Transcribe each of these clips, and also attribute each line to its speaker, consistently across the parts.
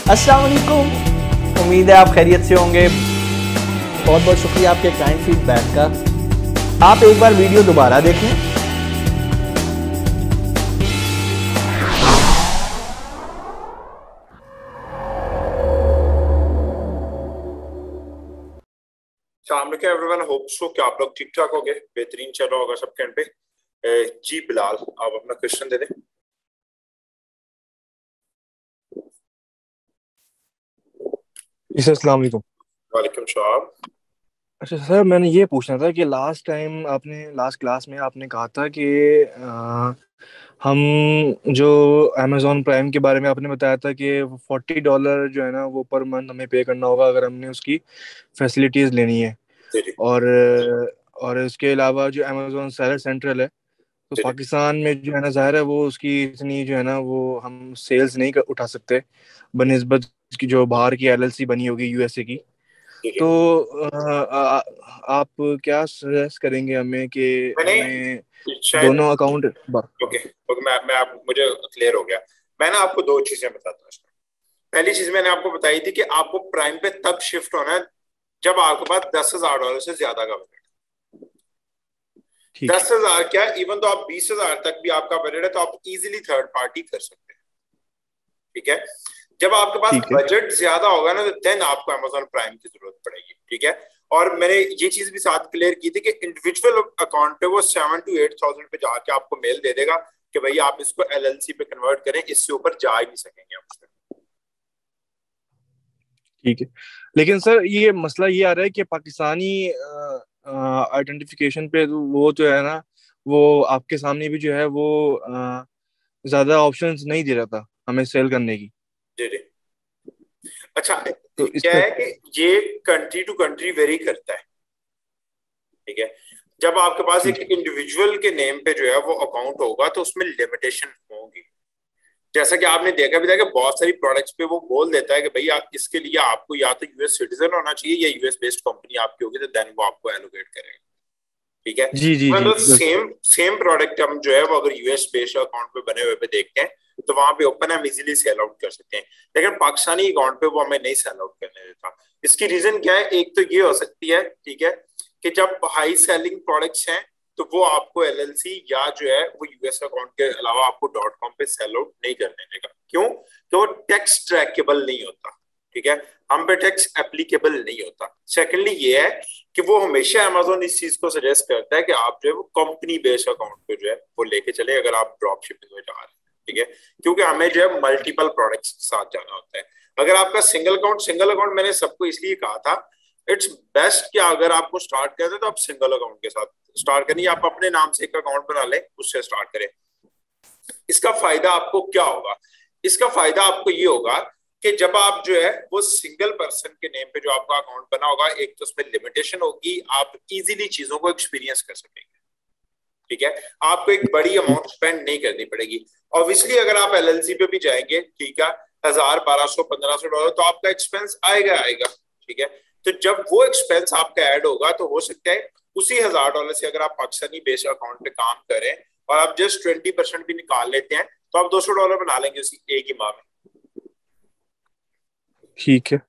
Speaker 1: अस्सलाम वालेकुम। उम्मीद है आप खैरियत से होंगे। बहुत बहुत शुक्रिया आपके काइंड फीडबैक का। आप एक बार वीडियो दोबारा देखें।
Speaker 2: एवरीवन, होप सो कि आप लोग ठीक ठाक हो गए, बेहतरीन चल रहा होगा सबके एंड पे। जी बिलाल, आप अपना क्वेश्चन दे दें।
Speaker 3: जी सर, अस्सलाम वालेकुम।
Speaker 2: वालेकुम सलाम।
Speaker 3: अच्छा सर, मैंने ये पूछना था कि लास्ट क्लास में आपने कहा था कि हम जो अमेजोन प्राइम के बारे में आपने बताया था कि $40 जो है ना वो पर मंथ हमें पे करना होगा अगर हमने उसकी फैसिलिटीज लेनी है।
Speaker 2: जी जी
Speaker 3: और और इसके अलावा जो अमेजोन सेलर सेंट्रल है, तो
Speaker 2: जी जी
Speaker 3: पाकिस्तान में जो है ना, जाहिर है वो उसकी इतनी जो है ना वो हम सेल्स नहीं उठा सकते बनिस्बत की जो बाहर की एलएलसी बनी होगी यूएसए की।
Speaker 2: जी जी।
Speaker 3: तो आप क्या सजेस्ट करेंगे हमें कि
Speaker 2: मैंने
Speaker 3: हमें
Speaker 2: शायद,
Speaker 3: दोनों अकाउंट
Speaker 2: ओके ओके, मैं आप मुझे क्लियर हो गया। मैं ना आपको दो चीजें बताता हूँ इसमें। पहली चीज मैंने आपको बताई थी कि आपको प्राइम पे तब शिफ्ट होना है जब आपके पास $10,000 से ज्यादा का बजट।
Speaker 3: ठीक है।
Speaker 2: 10,000 क्या, इवन तो आप 20,000 तक भी आपका बजट है तो आप इजीली थर्ड पार्टी कर सकते हैं। ठीक है। जब आपके पास
Speaker 3: ठीक है।
Speaker 2: बजट ज्यादा होगा ना, तो देन आपको Amazon प्राइम की जरूरत पड़ेगी। ठीक है। और मैंने ये चीज भी साथ क्लियर की थी कि इंडिविजुअल अकाउंट पे वो 7 to 8 thousand पे जाके आपको मेल दे देगा कि भाई आप इसको एलएलसी पे कन्वर्ट करें, इससे ऊपर जा ही नहीं सकेंगे आप उसमें।
Speaker 3: ठीक है। लेकिन सर, ये मसला ये आ रहा है कि पाकिस्तानी आइडेंटिफिकेशन पे तो वो जो है ना, वो आपके सामने भी जो है वो ज्यादा ऑप्शंस नहीं दे रहा था हमें सेल करने की।
Speaker 2: जी जी। अच्छा,
Speaker 3: तो
Speaker 2: क्या
Speaker 3: इसका
Speaker 2: है कि ये कंट्री टू कंट्री वेरी करता है। ठीक है। जब आपके पास एक
Speaker 3: ठीक है।
Speaker 2: इंडिविजुअल के नेम पे जो है वो अकाउंट होगा तो उसमें लिमिटेशन होगी। जैसा कि आपने देखा भी था कि बहुत सारी प्रोडक्ट्स पे वो बोल देता है कि भाई आप इसके लिए आपको या तो यूएस सिटीजन होना चाहिए या यूएस बेस्ड कंपनी आपकी होगी, तो देन वो आपको एलोकेट करेगा। ठीक है।
Speaker 3: जी जी जी,
Speaker 2: मतलब
Speaker 3: बस।
Speaker 2: सेम सेम प्रोडक्ट हम जो है वो अगर यूएस बेस्ड अकाउंट पे बने हुए पे देखते हैं तो वहां पे ओपन हम इजीली सेल आउट कर सकते हैं, लेकिन पाकिस्तानी अकाउंट पे वो हमें नहीं सेल आउट करने देता। इसकी रीजन क्या है? एक तो ये हो सकती है, ठीक है, कि जब हाई सेलिंग प्रोडक्ट्स हैं तो वो आपको एलएलसी या जो है वो यूएस अकाउंट के अलावा आपको डॉट कॉम पे सेल आउट नहीं करने देगा। क्यों? कि वो टैक्स ट्रैकेबल नहीं होता। ठीक है। हम पे टैक्स एप्लीकेबल नहीं होता। सेकेंडली ये है कि वो हमेशा अमेजोन इस चीज को सजेस्ट करता है कि आप जो है वो कंपनी बेस्ड अकाउंट पे जो है वो लेके चले अगर आप ड्रॉप शिपिंग में जा रहे हैं। ठीक है। क्योंकि हमें जो है मल्टीपल प्रोडक्ट्स के साथ जाना होता है। अगर आपका सिंगल अकाउंट मैंने सबको इसलिए कहा था, इट्स बेस्ट कि अगर आपको स्टार्ट करते हैं तो आप सिंगल अकाउंट के साथ स्टार्ट करिए। आप अपने नाम से एक अकाउंट बना लें, उससे स्टार्ट करें। इसका फायदा आपको क्या होगा? इसका फायदा आपको ये होगा कि जब आप जो है वो सिंगल पर्सन के नेम पे जो आपका अकाउंट बना होगा, एक तो उसमें लिमिटेशन होगी, आप इजीली चीजों को एक्सपीरियंस कर सकेंगे। ठीक है। आपको एक बड़ी अमाउंट स्पेंड नहीं करनी पड़ेगी। ऑब्वियसली अगर आप एलएलसी पे भी जाएंगे, ठीक है, 1,000, 1,200, 1,500 डॉलर तो आपका एक्सपेंस आएगा आएगा। ठीक है। तो जब वो एक्सपेंस आपका ऐड होगा तो हो सकता है उसी $1,000 से अगर आप पाकिस्तानी बेस्ड अकाउंट पे काम करें और आप जस्ट 20% भी निकाल लेते हैं तो आप $200 बना लेंगे उसी एक ही माह में।
Speaker 3: ठीक है।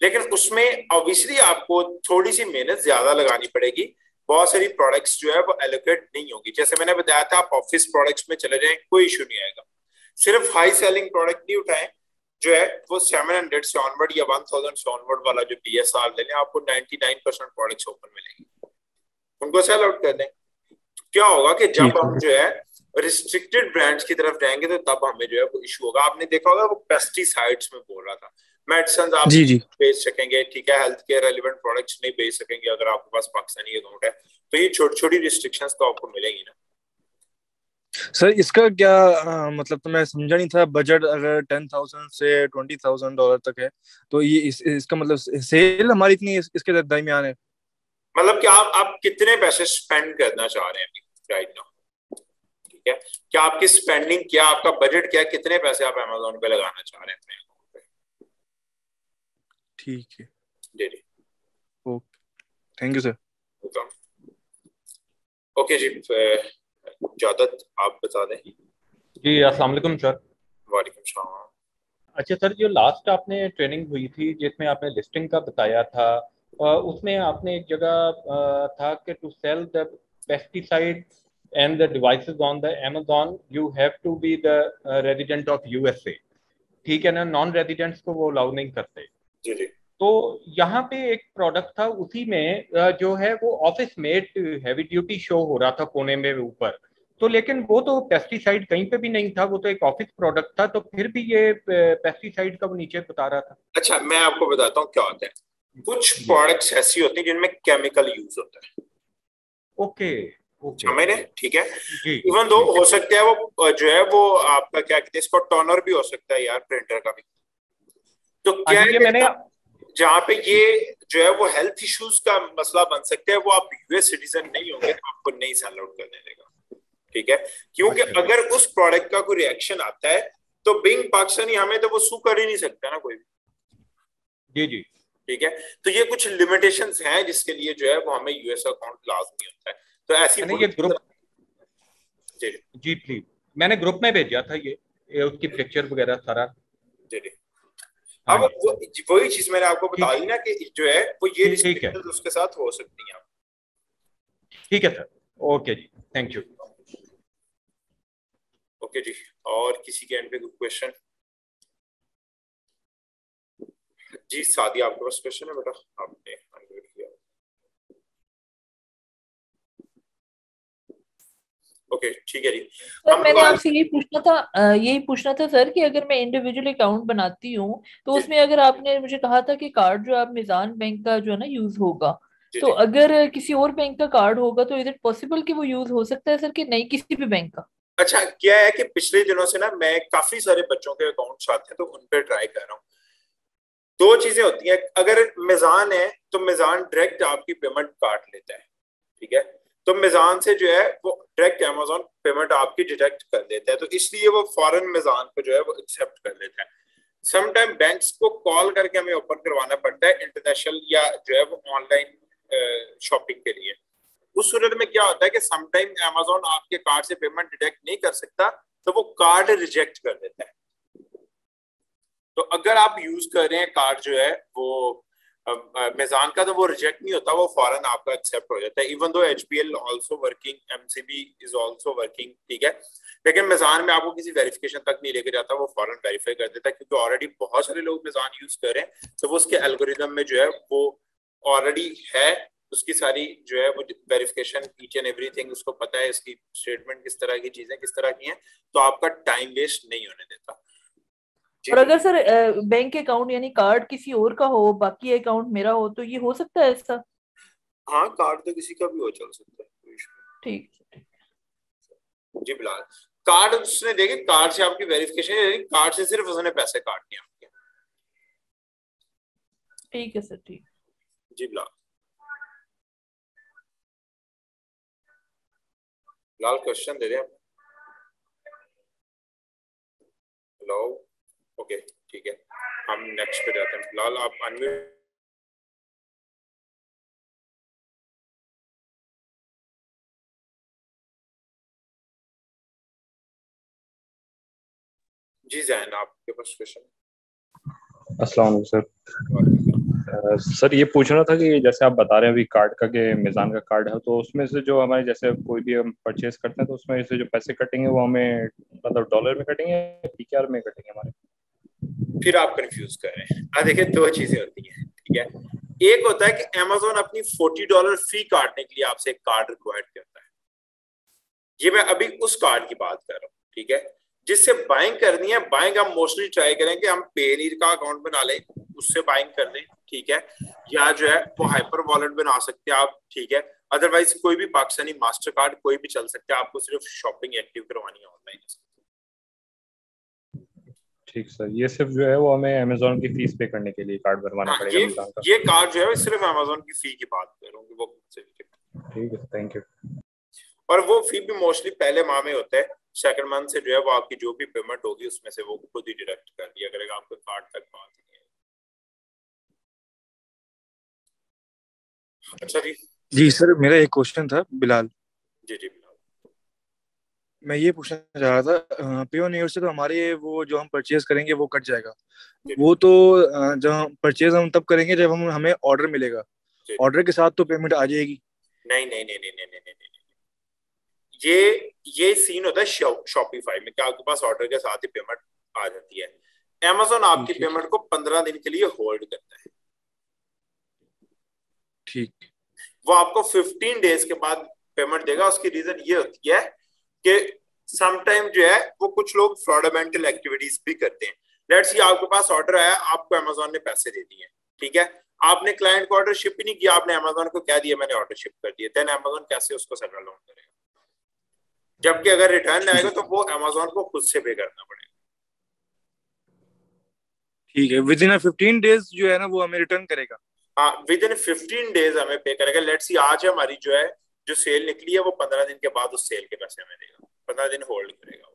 Speaker 2: लेकिन उसमें ऑब्वियसली आपको थोड़ी सी मेहनत ज्यादा लगानी पड़ेगी। बहुत सारी प्रोडक्ट्स जो है वो एलोकेट नहीं होगी। जैसे मैंने बताया था, आप ऑफिस प्रोडक्ट्स में चले जाएं, कोई इशू नहीं आएगा। सिर्फ हाई सेलिंग प्रोडक्ट नहीं उठाएं, जो है वो 700 से ऑनवर्ड या 1,000 से ऑनवर्ड वाला जो बीएसआर ले लें, आपको 99% प्रोडक्ट्स ओपन मिलेंगी, उनको सेल आउट कर दें। क्या होगा कि जब
Speaker 3: ठीक
Speaker 2: हम
Speaker 3: है।
Speaker 2: जो है रिस्ट्रिक्टेड ब्रांड्स की तरफ जाएंगे तो तब हमें जो है वो इशू होगा। आपने देखा होगा वो पेस्टिसाइड्स में बोल रहा था, मेडिसिन आप
Speaker 3: जी
Speaker 2: नहीं
Speaker 3: जी।
Speaker 2: बेच सकेंगे, ठीक है, हेल्थ केयर रेलिवेंट प्रोडक्ट्स नहीं बेच सकेंगे अगर आपके पास पाकिस्तानी अकाउंट है। तो ये छोटी छोटी रिस्ट्रिक्शंस तो आपको मिलेंगी ना।
Speaker 3: सर, इसका क्या मतलब, तो मैं समझा नहीं था। बजट अगर 10,000 से $20,000 तक है, तो ये इसका मतलब सेल हमारी इतनी इसके दरमियान है।
Speaker 2: मतलब कि आप कितने पैसे स्पेंड करना चाह रहे हैं अभी राइट नाउ? ठीक है। क्या आपकी स्पेंडिंग, क्या आपका बजट, क्या कितने पैसे आप अमेजोन पे लगाना चाह रहे हैं अपने अकाउंट
Speaker 3: ठीक है।
Speaker 2: पे? जी
Speaker 3: ओके। Thank you sir.
Speaker 2: जी। ओके जी, जादत आप बता दें।
Speaker 4: जी अस्सलाम वालेकुम सर।
Speaker 2: वालेकुम सलाम।
Speaker 4: अच्छा सर, जो लास्ट आपने ट्रेनिंग हुई थी जिसमें आपने लिस्टिंग का बताया था, उसमें आपने एक जगह था कि to sell the pesticide and the devices on the Amazon you have to be the resident of USA। ठीक है ना, नॉन रेजिडेंट्स को वो अलाउ नहीं करते।
Speaker 2: जी जी।
Speaker 4: तो यहाँ पे एक प्रोडक्ट था, उसी में जो है वो office made heavy duty show हो रहा था कोने में ऊपर। तो लेकिन वो तो पेस्टिसाइड कहीं पे भी नहीं था, वो तो एक ऑफिस प्रोडक्ट था, तो फिर भी ये पेस्टिसाइड का वो नीचे बता रहा था।
Speaker 2: अच्छा, मैं आपको बताता हूँ क्या होता है। कुछ
Speaker 4: जी।
Speaker 2: प्रोडक्ट्स ऐसी होती हैं जिनमें केमिकल यूज होता है,
Speaker 4: ओके। ओके।
Speaker 2: समझ रहे हैं? ठीक है।
Speaker 4: जी
Speaker 2: इवन दो
Speaker 4: जी।
Speaker 2: हो सकता है वो जो है वो आपका क्या कहते हैं इसको, टोनर भी हो सकता है यार, प्रिंटर का भी। तो
Speaker 4: हाँ
Speaker 2: क्या
Speaker 4: जी,
Speaker 2: है
Speaker 4: ये
Speaker 2: कि
Speaker 4: मैंने।
Speaker 2: जहाँ पे
Speaker 4: जी
Speaker 2: ये जो है वो हेल्थ इश्यूज का मसला बन सकता है, वो आप यूएस सिटीजन नहीं होंगे तो आपको नहीं सेल आउट करने देगा। ठीक है, क्योंकि
Speaker 4: अच्छा।
Speaker 2: अगर उस प्रोडक्ट का कोई रिएक्शन आता है तो बिंग पाकिस्तानी हमें तो वो सू कर ही नहीं सकता ना कोई भी।
Speaker 4: जी जी।
Speaker 2: ठीक है, तो ये कुछ लिमिटेशंस हैं जिसके लिए जो है वो हमें यूएस अकाउंट लाजमी होता है। तो ऐसी
Speaker 4: मैंने ये
Speaker 2: वही
Speaker 4: ग्रुप।
Speaker 2: जी
Speaker 4: जी प्लीज। मैंने ग्रुप में भेजा था ये उसकी पिक्चर वगैरह सारा।
Speaker 2: जी जी।
Speaker 4: हाँ
Speaker 2: अब
Speaker 4: जी।
Speaker 2: वही चीज मैंने आपको
Speaker 4: ठीक।
Speaker 2: बताई ना कि जो है वो ये
Speaker 4: ठीक है।
Speaker 2: रिस्ट्रिक्शंस उसके साथ हो सकती हैं।
Speaker 4: ठीक है सर। ओके जी। Thank you.
Speaker 2: ओके जी। और किसी के एंड पे कोई क्वेश्चन? जी सादी, आपके पास क्वेश्चन है बेटा? आपने अनम्यूट किया। ओके ठीक है जी।
Speaker 5: सर
Speaker 2: हम
Speaker 5: मैंने
Speaker 2: लोग
Speaker 5: आपसे यही पूछना था सर कि अगर मैं इंडिविजुअल अकाउंट बनाती हूँ तो
Speaker 2: जी
Speaker 5: उसमें अगर आपने मुझे कहा था कि कार्ड जो आप मिजान बैंक का जो है ना यूज होगा,
Speaker 2: जी
Speaker 5: तो
Speaker 2: जी।
Speaker 5: अगर किसी और बैंक का कार्ड होगा तो इज इट पॉसिबल कि वो यूज हो सकता है सर कि नहीं किसी भी बैंक का?
Speaker 2: अच्छा, क्या है कि पिछले दिनों से ना मैं काफी सारे बच्चों के अकाउंट्स आते हैं तो उन पे ट्राई कर रहा हूँ। दो चीजें होती हैं, अगर मिजान है तो मिजान डायरेक्ट आपकी पेमेंट काट लेता है। ठीक है, तो मिजान से जो है वो डायरेक्ट अमेजोन पेमेंट आपकी डिटेक्ट कर देता है, तो इसलिए वो फॉरेन मिजान को जो है वो एक्सेप्ट कर लेता है। समटाइम बैंक्स को कॉल करके हमें ओपन करवाना पड़ता है इंटरनेशनल या जो है वो ऑनलाइन शॉपिंग के लिए। उस सूरत में क्या होता है कि समटाइम अमेजोन आपके कार्ड से पेमेंट डिटेक्ट नहीं कर सकता, तो वो कार्ड रिजेक्ट कर देता है। तो अगर आप यूज कर रहे हैं कार्ड जो है वो मिजान का, तो वो रिजेक्ट नहीं होता, वो फॉरन आपका एक्सेप्ट हो जाता है। Even though HPL also working, MCB is also working. ठीक है, लेकिन मिजान में आपको किसी वेरिफिकेशन तक नहीं लेके जाता, वो फॉरन वेरीफाई कर देता है, क्योंकि ऑलरेडी बहुत सारे लोग मिजान यूज कर रहे हैं, तो वो उसके एल्गोरिदम में जो है वो ऑलरेडी है, उसकी सारी जो है वो वेरिफिकेशन ईच एंड एवरीथिंग उसको पता है, इसकी स्टेटमेंट किस तरह की चीजें किस तरह की हैं, तो आपका टाइम वेस्ट नहीं होने देता।
Speaker 5: और अगर सर बैंक अकाउंट यानी कार्ड किसी और का हो बाकी अकाउंट मेरा हो तो ये हो सकता है ऐसा?
Speaker 2: हाँ, कार्ड तो किसी का भी हो चल सकता है, कोई issue
Speaker 5: ठीक।
Speaker 2: नहीं। जी बिलाल, कार्ड उसने देखे, कार्ड से आपकी वेरिफिकेशन, कार्ड से सिर्फ उसने पैसे काटने आपके।
Speaker 5: ठीक है सर, ठीक।
Speaker 2: जी बिलाल, बिलाल क्वेश्चन दे रहे हैं। हेलो, ओके ठीक है, हम नेक्स्ट पे जाते हैं। बिलाल आप अनम्यूट। जी जैन, आपके पास क्वेश्चन?
Speaker 6: अस्सलाम वालेकुम सर। सर ये पूछना था कि जैसे आप बता रहे हैं अभी कार्ड का कि मिज़ान का कार्ड है, तो उसमें से जो हमारे जैसे कोई भी हम परचेज करते हैं तो उसमें से जो पैसे कटेंगे वो हमें मतलब डॉलर में कटेंगे या पीकेआर में कटेंगे हमारे?
Speaker 2: फिर आप कंफ्यूज कर रहे हैं। देखिए दो चीजें होती हैं। ठीक है, एक होता है कि अमेजोन अपनी $40 फी काटने के लिए आपसे एक कार्ड रिक्वायर्ड करता है। ये मैं अभी उस कार्ड की बात कर रहा हूँ। ठीक है, जिससे बाइंग करनी है, बाइंग हम मोस्टली ट्राई करेंगे हम पेनीर का अकाउंट बना लें, उससे बाइंग कर लें। ठीक है, या जो है वो हाइपर वॉलेट बना सकते हैं आप। ठीक है, अदरवाइज कोई भी पाकिस्तानी मास्टर कार्ड कोई भी चल सकता है, आपको सिर्फ शॉपिंग एक्टिव करवानी है ऑनलाइन।
Speaker 6: ठीक सर, ये सिर्फ जो है वो हमें अमेजोन की फीस पे करने के लिए कार्ड बनवाना
Speaker 2: हाँ,
Speaker 6: पड़ेगा मिज़ान का?
Speaker 2: ये कार्ड जो है सिर्फ अमेजोन की फी की बात कर रहा हूँ वो।
Speaker 6: ठीक है, थैंक यू।
Speaker 2: और वो फी भी मोस्टली पहले माह में होता है, सेकंड मंथ से जो है वो आपकी जो भी पेमेंट होगी उसमें से वो खुद ही डिडक्ट कर दिया करेगा, आपके कार्ड तक बात नहीं है। अच्छा जी।
Speaker 3: जी सर, मेरा एक क्वेश्चन था बिलाल।
Speaker 2: जी जी।
Speaker 3: मैं ये पूछना चाह रहा था, पे ऑन ईयर से तो हमारे वो जो हम परचेज करेंगे वो कट जाएगा। वो तो जब हम परचेज हम तब करेंगे जब हम हमें ऑर्डर मिलेगा। ऑर्डर के साथ तो पेमेंट आ जाएगी?
Speaker 2: नहीं नहीं नहीं नहीं नहीं नहीं नहीं नहीं। ये सीन होता है शॉपिफाई में, क्या आपके पास ऑर्डर के साथ ही पेमेंट आ जाती है। Amazon आपकी पेमेंट को 15 दिन के लिए होल्ड करता है।
Speaker 3: ठीक।
Speaker 2: वो आपको 15 डेज के बाद पेमेंट देगा। उसकी रीजन ये होती है कि समटाइम जो है वो कुछ लोग फ्रॉडमेंटल एक्टिविटीज भी करते हैं। लेट्स सी आपके पास ऑर्डर आया, आपको Amazon ने पैसे दे दिए, ठीक है, आपने क्लाइंट को ऑर्डर शिप ही नहीं किया, आपने Amazon को कह दिया मैंने ऑर्डर शिप कर दिया, देन Amazon कैसे उसको सेटल डाउन करेगा? जबकि अगर रिटर्न आएगा तो वो Amazon को खुद से पे करना पड़ेगा।
Speaker 3: ठीक है, विद इन 15 डेज जो है ना वो हमें रिटर्न करेगा।
Speaker 2: हाँ, विद इन 15 डेज हमें पे करेगा। लेट्स सी आज हमारी जो है जो सेल निकली है वो 15 दिन के बाद उस सेल के पैसे हमें देगा, 15 दिन होल्ड करेगा।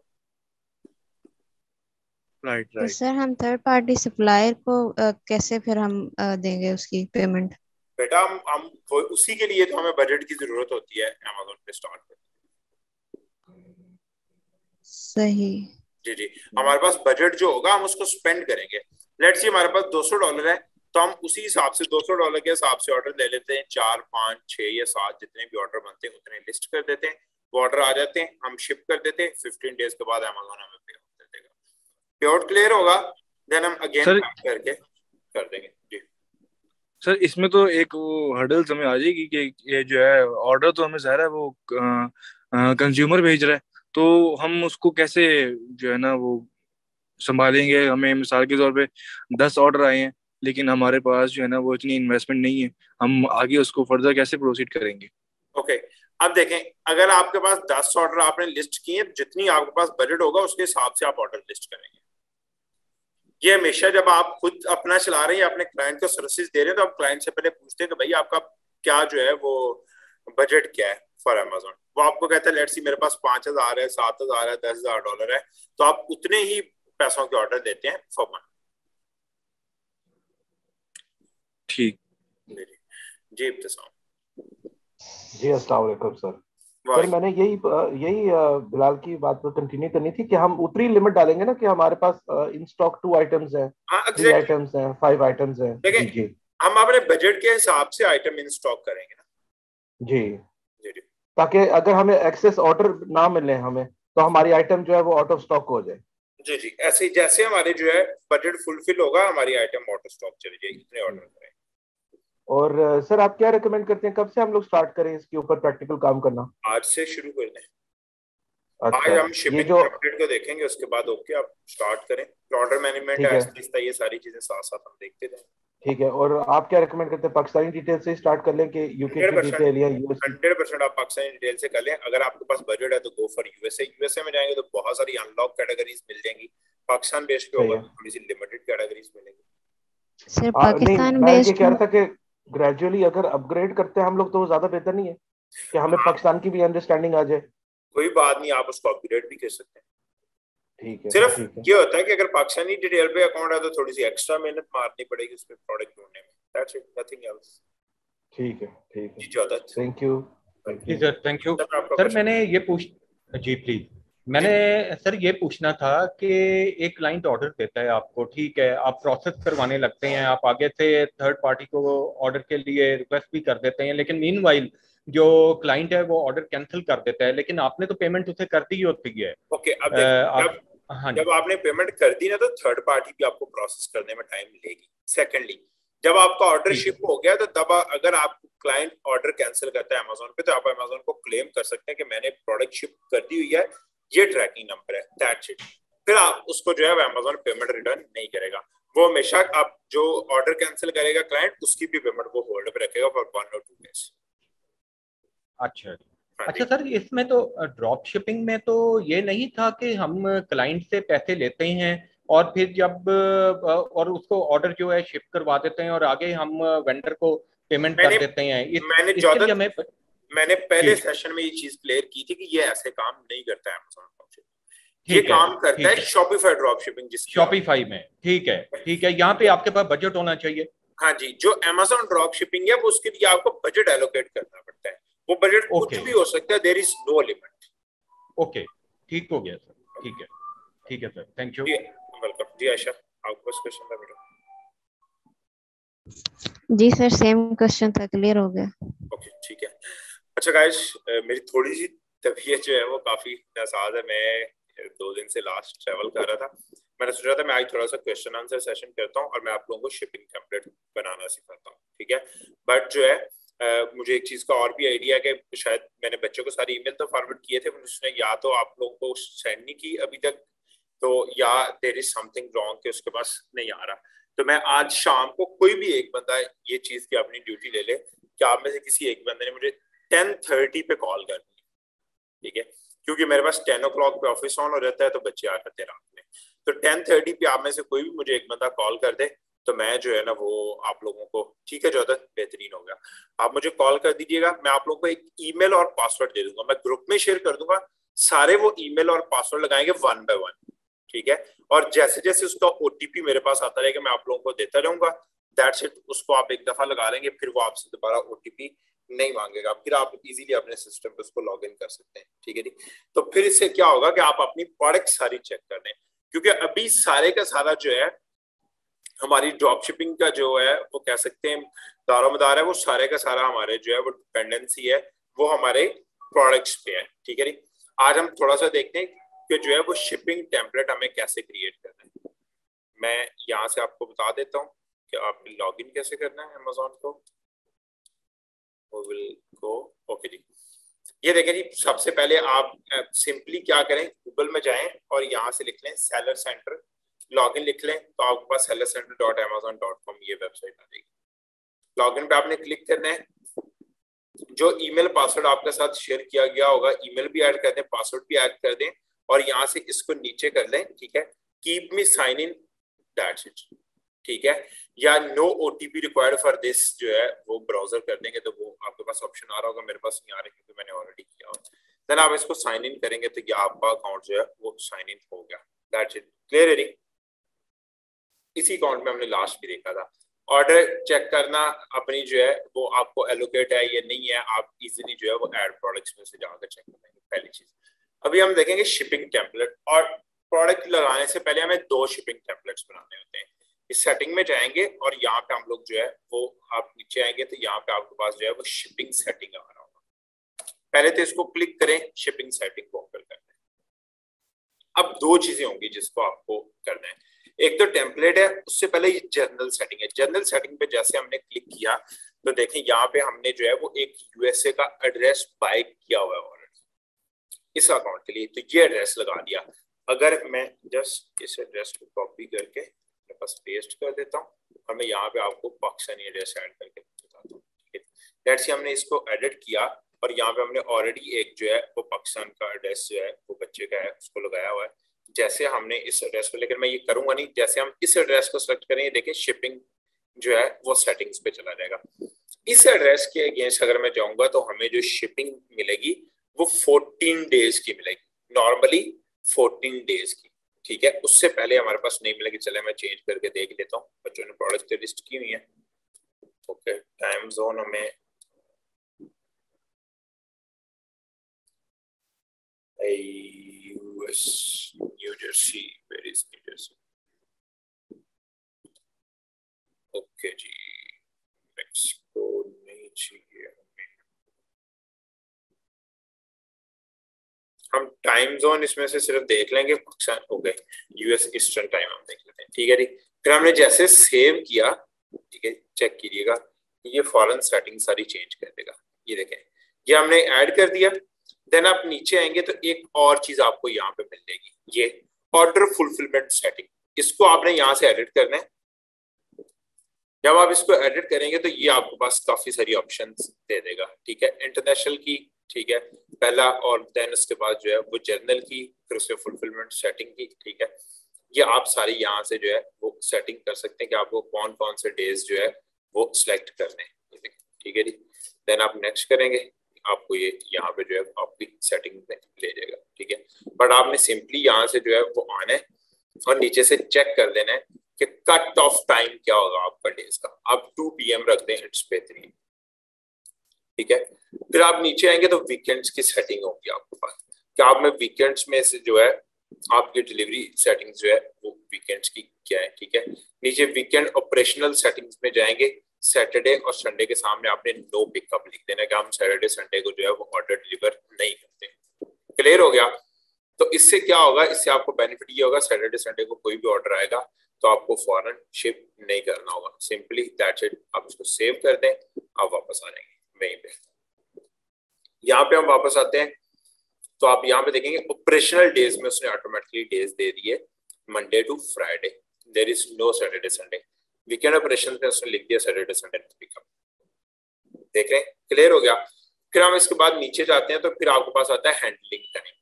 Speaker 3: राइट
Speaker 7: तो
Speaker 3: राइट।
Speaker 7: सर हम थर्ड पार्टी सप्लायर को कैसे फिर हम देंगे उसकी पेमेंट?
Speaker 2: बेटा हम उसी के लिए तो हमें बजट की जरूरत होती है Amazon पे स्टार्ट करने।
Speaker 7: सही।
Speaker 2: जी जी, हमारे पास बजट जो होगा हम उसको स्पेंड करेंगे। लेट्स सी हमारे पास $200 है, तो हम उसी हिसाब से $200 के हिसाब से ऑर्डर ले लेते हैं। 4 5 6 या 7 जितने भी ऑर्डर बनते हैं उतने लिस्ट कर देते हैं। वो ऑर्डर आ जाते हैं, हम शिप कर देते हैं। 15 डेज के बाद Amazon हमें पे आउट दे देगा। पे आउट क्लियर होगा, देन हम अगेन करके कर देंगे। जी
Speaker 3: सर, इसमें तो एक वो हर्डल हमें आ जाएगी कि ये जो है ऑर्डर तो हमें ज़ाहिर है वो कंज्यूमर भेज रहा है, तो हम उसको कैसे जो है ना वो संभालेंगे? हमें मिसाल के तौर पे 10 ऑर्डर आए हैं, लेकिन हमारे पास जो है ना वो इतनी इन्वेस्टमेंट नहीं है, हम आगे उसको फर्दर कैसे प्रोसीड करेंगे?
Speaker 2: ओके, अब देखें, अगर आपके पास 10 ऑर्डर आपने लिस्ट किए, जितनी आपके पास बजट होगा उसके हिसाब से आप ऑर्डर लिस्ट करेंगे। ये हमेशा जब आप खुद अपना चला रहे हैं या अपने क्लाइंट को सर्विसेज दे रहे हैं तो आप क्लाइंट से पहले पूछते हैं कि भाई आपका क्या जो है वो बजट क्या है फॉर Amazon। वो आपको कहता है लेट्स सी मेरे पास 5,000 है, 7,000 है, $10,000 है, तो आप उतने ही पैसों के ऑर्डर देते हैं फॉर मंथ।
Speaker 3: ठीक।
Speaker 2: जी इब्तिसाम।
Speaker 8: जी अस्सलाम वालेकुम सर। सर मैंने यही बिलाल की बात पर कंटिन्यू करनी थी कि हम ऊपरी लिमिट डालेंगे ना कि हमारे पास इन स्टॉक 2 आइटम्स हैं, 3 आइटम्स हैं, 5 आइटम्स हैं।
Speaker 2: देखिए हम अपने बजट के हिसाब से आइटम इन स्टॉक करेंगे ना।
Speaker 8: जी जी, ताकि अगर हमें एक्सेस ऑर्डर ना मिले हमें तो हमारी आइटम जो है वो आउट ऑफ स्टॉक हो जाए।
Speaker 2: जी जी, ऐसे जैसे हमारे जो है बजट फुलफिल होगा हमारी आइटम आउट ऑफ स्टॉक चली जाएगी, इतने ऑर्डर करें।
Speaker 8: और सर आप क्या रेकमेंड करते हैं, कब से हम लोग स्टार्ट करें इसके ऊपर प्रैक्टिकल काम करना?
Speaker 2: आज से शुरू कर दें।
Speaker 8: अच्छा,
Speaker 2: आज हम शिपिंग जो अपडेट को देखेंगे, उसके बाद ओके आप स्टार्ट करें। ऑर्डर मैनेजमेंट है, ये सारी चीजें साथ साथ हम देखते जाएं।
Speaker 8: ठीक है, और आप क्या रेकमेंड करते हैं, पाकिस्तानी डिटेल से स्टार्ट कर लें कि यूके की डिटेल या यूएस?
Speaker 2: 100% आप पाकिस्तानी डिटेल से कर लें। अगर आपके पास बजट है तो गो फॉर यूएसए में जाएंगे तो बहुत सारी अनलॉक कैटेगरीज मिल जाएंगी। पाकिस्तान बेस्ड पे होगा तो थोड़ी सी लिमिटेड कैटेगरीज मिलेंगी।
Speaker 7: सर पाकिस्तान
Speaker 8: मैं ये
Speaker 7: बेस्ड
Speaker 8: कह रहा था कि ग्रेजुअली अगर अपग्रेड करते हैं हम लोग तो वो ज्यादा बेहतर नहीं है कि हमें पाकिस्तान की भी अंडरस्टैंडिंग आ जाए?
Speaker 2: कोई बात नहीं, आप उसको अपग्रेड भी कर सकते हैं।
Speaker 8: ठीक है,
Speaker 2: सिर्फ ये होता है कि अगर पाकिस्तानी डिटेल पे अकाउंट है तो थोड़ी सी एक्स्ट्रा मेहनत मारनी पड़ेगी उसमें प्रोडक्ट ढूंढने में। That's it, nothing else.
Speaker 8: ठीक है ठीक है,
Speaker 2: ज्यादा
Speaker 8: थैंक यू।
Speaker 4: जी सर, थैंक यू सर। मैंने ये जी प्लीज, मैंने सर ये पूछना था कि एक क्लाइंट ऑर्डर देता है आपको, ठीक है, आप प्रोसेस करवाने लगते हैं, आप आगे से थर्ड पार्टी को ऑर्डर के लिए रिक्वेस्ट भी कर देते हैं, लेकिन मीनवाइल जो क्लाइंट है वो ऑर्डर कैंसिल कर देता है, लेकिन आपने तो पेमेंट उसे कर दी होती है।
Speaker 2: ओके, अब जब आपने पेमेंट कर दी ना तो थर्ड पार्टी भी आपको प्रोसेस करने में टाइम लेगी। सेकेंडली, जब आपका ऑर्डर शिप हो गया तो तब अगर आप क्लाइंट ऑर्डर कैंसिल करता है Amazon पे तो आप Amazon को क्लेम कर सकते हैं कि मैंने प्रोडक्ट शिप कर दी हुई है, ये ट्रैकिंग नंबर है, दैट्स इट। फिर आप उसको जो है Amazon पेमेंट रिटर्न नहीं करेगा। वो हमेशा आप जो ऑर्डर कैंसिल करेगा क्लाइंट उसकी भी पेमेंट को होल्ड पे रखेगा फॉर 1 और 2 डेज।
Speaker 4: अच्छा अच्छा सर, इसमें तो ड्रॉप शिपिंग में तो ये नहीं था कि हम क्लाइंट से पैसे लेते हैं और फिर जब और उसको ऑर्डर जो है शिप करवा देते हैं और आगे हम वेंडर को पेमेंट कर देते हैं।
Speaker 2: मैंने पहले सेशन में ये चीज क्लियर की थी कि ये ऐसे काम नहीं करता है Amazon ड्रॉप शिपिंग, ये काम करता है शॉपिफाई ड्रॉप शिपिंग, जिसकी
Speaker 4: शॉपिफाई में। ठीक है, यहाँ पे आपके पास बजट होना चाहिए।
Speaker 2: हाँ जी, जो Amazon ड्रॉप शिपिंग है वो उसके लिए आपको बजट एलोकेट करना पड़ता है। वो बजट कुछ भी हो सकता है, there is no limit.
Speaker 4: Okay ठीक हो गया सर, ठीक है सर, थैंक यू।
Speaker 2: वेलकम जी। आयशा, आपको क्वेश्चन था बेटा?
Speaker 7: जी सर, सेम क्वेश्चन था, क्लियर हो गया।
Speaker 2: ओके ठीक है। अच्छा गाइस, मेरी थोड़ी सी तबीयत जो है वो काफी नासाज है। मैं 2 दिन से लास्ट ट्रैवल कर रहा था। मैंने सोचा था मैं आज थोड़ा सा क्वेश्चन आंसर सेशन करता हूँ और मैं आप लोगों को शिपिंग टेम्पलेट बनाना सिखाता हूँ, ठीक है। बट जो है मुझे एक चीज का और भी आइडिया है कि शायद मैंने बच्चों को सारी ईमेल तो फॉरवर्ड किए थे, उसने या तो आप लोगों को सेंड नहीं की अभी तक, तो या देयर इज समथिंग रॉन्ग कि उसके पास नहीं आ रहा। तो मैं आज शाम को कोई भी एक बंदा ये चीज की अपनी ड्यूटी ले ले कि आप में से किसी एक बंदे ने मुझे 10:30 पे कॉल करनी है, ठीक है, क्योंकि मेरे पास 10 o'clock पे ऑफिस ऑन हो जाता है तो बच्चे आ जाते हैं रात में। तो 10:30 पे आप में से कोई भी मुझे एक बंदा कॉल कर दे तो मैं जो है ना वो आप लोगों को, ठीक है ज्यादा बेहतरीन हो गया, आप मुझे कॉल कर दीजिएगा। मैं आप लोगों को एक ईमेल और पासवर्ड दे दूंगा, मैं ग्रुप में शेयर कर दूंगा, सारे वो ईमेल और पासवर्ड लगाएंगे 1 by 1, ठीक है। और जैसे जैसे उसका ओटीपी मेरे पास आता रहेगा मैं आप लोगों को देता रहूंगा। That's it. उसको आप एक दफा लगा लेंगे, फिर वो आपसे दोबारा ओटीपी नहीं मांगेगा, फिर आप इजीली अपने सिस्टम पे उसको लॉग इन कर सकते हैं, ठीक है जी। तो फिर इससे क्या होगा कि आप अपनी प्रोडक्ट सारी चेक कर लें, क्योंकि अभी सारे का सारा जो है हमारी ड्रॉप शिपिंग का जो है वो कह सकते हैं दारोमदार है, वो सारे का सारा हमारे जो है वो डिपेंडेंसी है वो हमारे प्रोडक्ट्स पे है, ठीक है जी। आज हम थोड़ा सा देखते हैं कि जो है वो शिपिंग टेम्पलेट हमें कैसे क्रिएट करना है। मैं यहाँ से आपको बता देता हूँ कि आप लॉग इन कैसे करना है अमेज़न को। ओके जी, ये देखें जी, सबसे पहले आप सिंपली क्या करें, गूगल में जाएं और यहाँ से लिख लें सेलर सेंटर, लॉगिन लिख लें तो आपके पास sellercenter.amazon.com ये वेबसाइट आ जाएगी। लॉगिन पे आपने क्लिक करना है, जो ईमेल पासवर्ड आपके साथ शेयर किया गया होगा ईमेल भी ऐड कर दें, पासवर्ड भी ऐड कर दें और यहाँ से इसको नीचे कर लें, ठीक है, keep me sign in, that's it, ठीक है। या no OTP required for this जो है वो ब्राउजर कर देंगे तो वो आपके पास ऑप्शन आ रहा होगा, मेरे पास नहीं आ रहा क्योंकि मैंने ऑलरेडी किया हुआ। देन आप इसको साइन इन करेंगे तो ये आपका अकाउंट जो है वो साइन इन हो गया, दैट्स इट, क्लियर है। इसी अकाउंट में हमने लास्ट भी देखा था। ऑर्डर चेक करना अपनी जो है वो आपको एलोकेट है या नहीं है, आप इजीली जो है वो ऐड प्रोडक्ट्स में से जाकर चेक करेंगे, पहली चीज। अभी हम देखेंगे शिपिंग टेम्पलेट, और प्रोडक्ट लगाने से पहले हमें 2 शिपिंग टेम्पलेट्स बनाने होते हैं। इस सेटिंग में जाएंगे और यहाँ पे हम लोग जो है वो, आप नीचे आएंगे तो यहाँ पे आपके पास जो है वो शिपिंग सेटिंग आ रहा होगा। पहले तो इसको क्लिक करें, शिपिंग सेटिंग को ओपन करना है। अब 2 चीजें होंगी जिसको आपको करना है, एक तो टेम्पलेट है, उससे पहले ये जनरल सेटिंग है। जनरल सेटिंग पे जैसे हमने क्लिक किया तो देखें यहाँ पे हमने जो है वो एक यूएसए का एड्रेस बाय किया हुआ है ऑलरेडी इस अकाउंट के लिए, तो ये एड्रेस लगा दिया। अगर मैं जस्ट इस एड्रेस को कॉपी करके मेरे पास पेस्ट कर देता हूँ और मैं यहाँ पे आपको पाकिस्तानी एड्रेस ऐड करके बताता हूँ, ठीक है। दैट्स हमने इसको एडिट किया और यहाँ पे हमने ऑलरेडी एक जो है वो पाकिस्तान का एड्रेस जो है वो बच्चे का है उसको लगाया हुआ है। जैसे हमने इस एड्रेस को, लेकर मैं ये करूंगा नहीं, जैसे हम इस एड्रेस को सेलेक्ट करेंगे देखिए शिपिंग जो है वो सेटिंग्स पे चला जाएगा। इस एड्रेस के अगेंस्ट अगर मैं जाऊंगा तो हमें जो शिपिंग मिलेगी वो 14 डेज की मिलेगी, नॉर्मली 14 डेज की, ठीक है। उससे पहले हमारे पास नहीं मिलेगी। चले मैं चेंज करके देख लेता हूँ, बच्चों ने प्रोडक्ट लिस्ट की हुई है। ओके, टाइम जोन हमें US, New Jersey, where is New Jersey? Okay जी, मेक्सिको नहीं चाहिए हमें। हम टाइम जोन इसमें से सिर्फ देख लेंगे, हो गए US ईस्टर्न टाइम हम देख लेते हैं, ठीक है जी। फिर हमने जैसे सेव किया, ठीक है, चेक कीजिएगा ये फॉरन सेटिंग सारी चेंज कर देगा। ये देखें ये हमने ऐड कर दिया। देन आप नीचे आएंगे तो एक और चीज आपको यहाँ पे मिल जाएगी, ये ऑर्डर फुलफिलमेंट सेटिंग। इसको आपने यहाँ से एडिट करना है। जब आप इसको एडिट करेंगे तो ये आपके पास काफी सारी ऑप्शंस दे देगा, ठीक है। इंटरनेशनल की, ठीक है, पहला, और देन उसके बाद जो है वो जर्नल की, फिर उसके फुलफिलमेंट सेटिंग की, ठीक है। ये आप सारी यहाँ से जो है वो सेटिंग कर सकते हैं कि आपको कौन कौन से डेज जो है वो सिलेक्ट करने हैं, ठीक है जी। देन आप नेक्स्ट करेंगे, आपको ये यहाँ पे जो है आपकी सेटिंग में ले जाएगा, ठीक है। बट आपने सिंपली यहाँ से जो है वो आना है और नीचे से चेक कर लेना है कि कट ऑफ टाइम क्या होगा आपका डेज का। आप 2 PM रख दें, इट्स बेहतरीन, ठीक है। फिर आप नीचे आएंगे तो वीकेंड्स की सेटिंग होगी आपके पास। कि आप में वीकेंड्स में से जो है आपकी डिलीवरी सेटिंग्स जो है वो वीकेंड्स की क्या है, ठीक है। नीचे वीकेंड ऑपरेशनल सेटिंग्स में जाएंगे, सैटरडे और संडे के सामने आपने नो पिकअप लिख देना कि हम सैटरडे संडे को जो है वो ऑर्डर डिलीवर नहीं करते। क्लियर हो गया? तो इससे क्या होगा, इससे आपको बेनिफिट ये होगा, सैटरडे संडे को कोई भी ऑर्डर आएगा तो आपको फौरन शिप नहीं करना होगा, सिंपली दैट्स इट। आप इसको सेव कर दें, आप वापस आ जाएंगे वहीं पे। यहाँ पे हम वापस आते हैं तो आप यहाँ पे देखेंगे ऑपरेशनल डेज में उसने ऑटोमेटिकली डेज दे दिए, Monday to Friday, there is no Saturday Sunday. Weekend operation में उसने लिख दिया सैटरडे संडे पिकअप। देख रहे हैं? क्लियर हो गया? फिर हम इसके बाद नीचे जाते हैं तो फिर आपके पास आता है हैंडलिंग टाइम,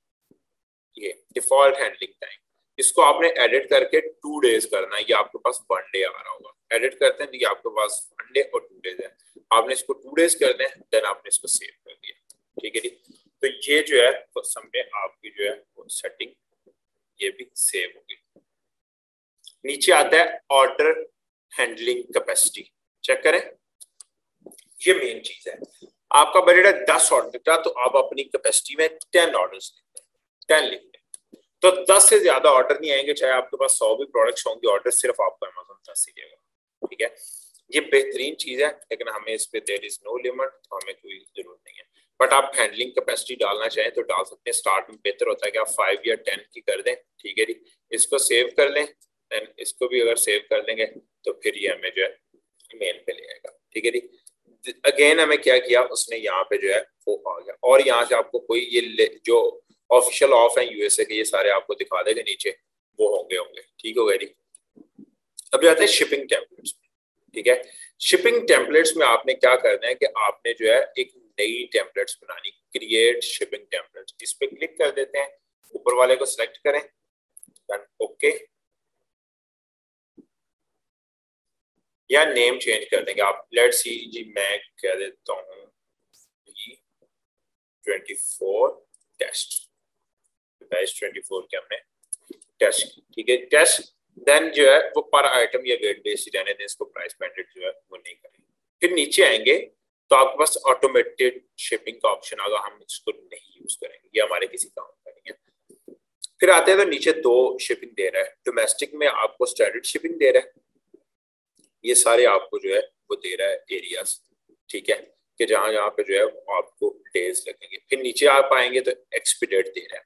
Speaker 2: ये डिफॉल्ट हैंडलिंग टाइम। इसको आपने एडिट करके 2 डेज करना है, ये आपके पास 1 डे आ रहा होगा। एडिट करते हैं तो ये आपके पास 1 डे और 2 डेज है, आपने इसको 2 डेज करना है, देन आपने इसको सेव कर दिया, ठीक है जी। तो ये जो है वो समझे आपकी जो है वो सेटिंग ये भी सेव होगी। नीचे आता है ऑर्डर हैंडलिंग कैपेसिटी, चेक करें, ये मेन चीज है। आपका बजट है 10 ऑर्डर का, तो आप अपनी कैपेसिटी में 10 ऑर्डर्स लिखते हैं, 10 लिखते हैं, तो 10 से ज्यादा ऑर्डर नहीं आएंगे, चाहे आपके पास 100 भी प्रोडक्ट्स होंगे, ऑर्डर सिर्फ आपको अमेज़न 10 ही देगा, ठीक है। ये बेहतरीन चीज है, लेकिन हमें इस पे देयर इज नो लिमिट, तो हमें कोई जरूरत नहीं है। बट आप हैंडलिंग कैपेसिटी डालना चाहें तो डाल सकते हैं, स्टार्ट में बेहतर होता है कि आप 5 या 10 की कर दें, ठीक है जी। इसको सेव कर लें, देन इसको भी अगर सेव कर देंगे तो फिर ये हमें जो है मेल पे ले आएगा, ठीक है जी। अगेन हमें क्या किया, उसने यहाँ पे जो है वो आ गया, और यहाँ से आपको कोई ये जो ऑफिशियल ऑफ है यूएसए के, ये सारे आपको दिखा देगा नीचे, वो होंगे, ठीक हो गया जी। अब जाते हैं शिपिंग टेम्पलेट्स में, ठीक है। शिपिंग टेम्पलेट्स में आपने क्या करना है कि आपने जो है एक नई टेम्पलेट्स बनानी, क्रिएट शिपिंग टेम्पलेट्स, इस पे क्लिक कर देते हैं, ऊपर वाले को सिलेक्ट करें, ओके, या नेम चेंज कर देंगे आप, लेट्स सी जी, मैं कह देता हूँ 24 टेस्ट, 24 के हमने टेस्ट, ठीक है, टेस्ट। देन जो है वो पर आइटम या वेट बेस्ड रहने दें, इसको प्राइस बैंडेड जो है वो नहीं करेंगे। फिर नीचे आएंगे तो आपके पास ऑटोमेटेड शिपिंग का ऑप्शन आएगा, हम इसको नहीं यूज करेंगे, ये हमारे किसी काम का नहीं है। फिर आते हैं तो नीचे 2 शिपिंग दे रहा है, डोमेस्टिक में आपको स्टैंडर्ड शिपिंग दे रहा है, ये सारे आपको जो है वो दे रहा है एरियाज, ठीक है, कि जहां जहां पे जो है आपको डेज लगेंगे। फिर नीचे आप आएंगे तो एक्सपीडिएट दे रहा है,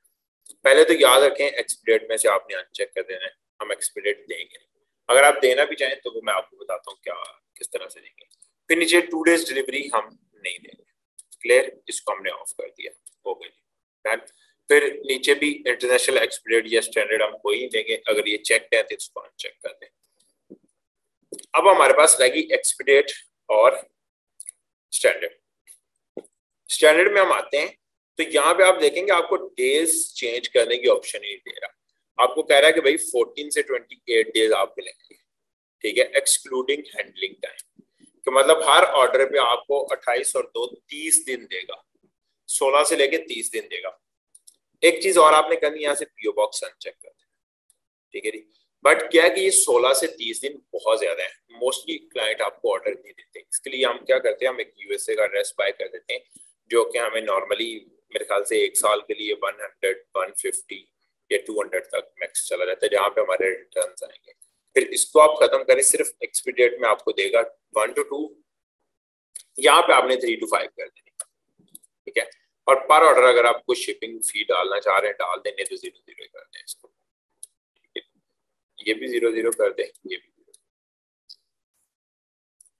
Speaker 2: पहले तो याद रखें एक्सपीडिएट में से आपने अनचेक कर देना है, हम एक्सपीडिएट देंगे नहीं, अगर आप देना भी चाहें तो वो मैं आपको बताता हूँ क्या किस तरह से देंगे। फिर नीचे 2 डेज डिलीवरी हम नहीं देंगे, क्लियर, इसको हमने ऑफ कर दिया, हो गई। फिर नीचे भी इंटरनेशनल एक्सपीडिएट या स्टैंडर्ड हम कोई नहीं देंगे, अगर ये चेक है तो इसको अनचेक कर दें। अब हमारे पास रहेगी एक्सपीडिएट और स्टैंडर्ड। स्टैंडर्ड में हम आते हैं तो यहाँ पे आप देखेंगे आपको डेज चेंज करने की ऑप्शन ही नहीं दे रहा, आपको कह रहा है कि भाई 14 से 28 डेज आपके लगेंगे, ठीक है, एक्सक्लूडिंग हैंडलिंग टाइम, तो मतलब हर ऑर्डर पे आपको 28 और 2 30 दिन देगा, 16 से लेके 30 दिन देगा। एक चीज और आपने करनी, यहाँ से पीओ बॉक्स अनचेक कर दें, ठीक है जी। बट क्या है कि ये 16 से 30 दिन बहुत ज्यादा है, मोस्टली क्लाइंट आपको ऑर्डर नहीं देते, इसके लिए हम क्या करते हैं, हम एक यूएसए का एड्रेस बाय कर देते हैं, जो कि हमें नॉर्मली मेरे ख्याल से 1 साल के लिए 100, 150 या 200 तक मैक्स चला जाता है, जहाँ पे हमारे रिटर्न्स आएंगे। फिर इसको आप खत्म करें, सिर्फ एक्सपीडिएट में आपको देगा 1 to 2, यहाँ पे आपने 3 to 5 कर देनी, ठीक है। और पर ऑर्डर अगर आप कुछ शिपिंग फी डालना चाह रहे हैं डाल देंगे तो 0 कर दें इसको, ये भी 0 कर दें, ये भी 0,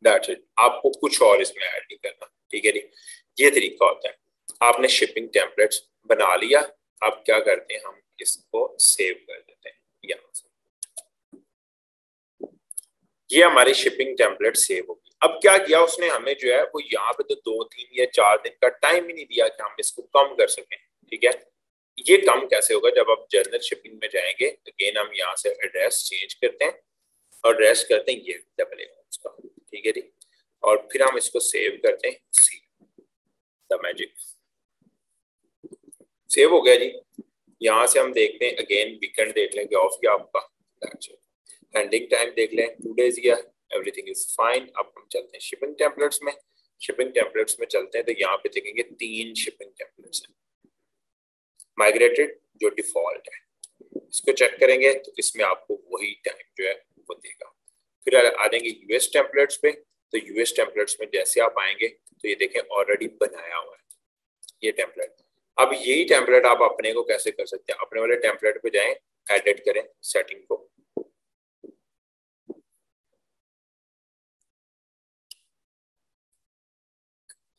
Speaker 2: दैट्स इट, आपको कुछ और इसमें ऐड नहीं करना, ठीक है जी। ये तरीका होता है, आपने शिपिंग टेम्पलेट्स बना लिया, अब क्या करते हैं, हम इसको सेव कर देते हैं यहाँ से, ये हमारी शिपिंग टेम्पलेट सेव होगी। अब क्या किया उसने, हमें जो है वो यहाँ पे तो 2, 3 या 4 दिन का टाइम ही नहीं दिया कि हम इसको कम कर सकें, ठीक है। ये कम कैसे होगा, जब आप जनरल शिपिंग में जाएंगे अगेन हम यहाँ से एड्रेस चेंज करते हैं और एड्रेस करते हैं ये डबल उसका, ठीक है जी, और फिर हम इसको सेव करते हैं, सी द मैजिक, सेव हो गया जी। यहाँ से हम देखते हैं अगेन वीकेंड देख लेंगे ऑफ किया आपका, हैंडलिंग टाइम देख लें 2 डेज या एवरीथिंग इज फाइन। अब हम चलते हैं शिपिंग टेम्पलेट्स में, शिपिंग टेम्पलेट्स में चलते हैं तो यहाँ पे देखेंगे 3 शिपिंग टेम्पलेट्स हैं, माइग्रेटेड जो डिफॉल्ट है, इसको चेक करेंगे तो इसमें आपको वही टाइम जो है वो देगा। फिर आ जाएंगे यूएस टेम्पलेट्स पे, तो यूएस टेम्पलेट्स में जैसे आप आएंगे तो ये देखें ऑलरेडी बनाया हुआ है ये टेम्पलेट। अब यही टेम्पलेट आप अपने को कैसे कर सकते हैं, अपने वाले टेम्पलेट पे जाएं, एडिट करें सेटिंग को,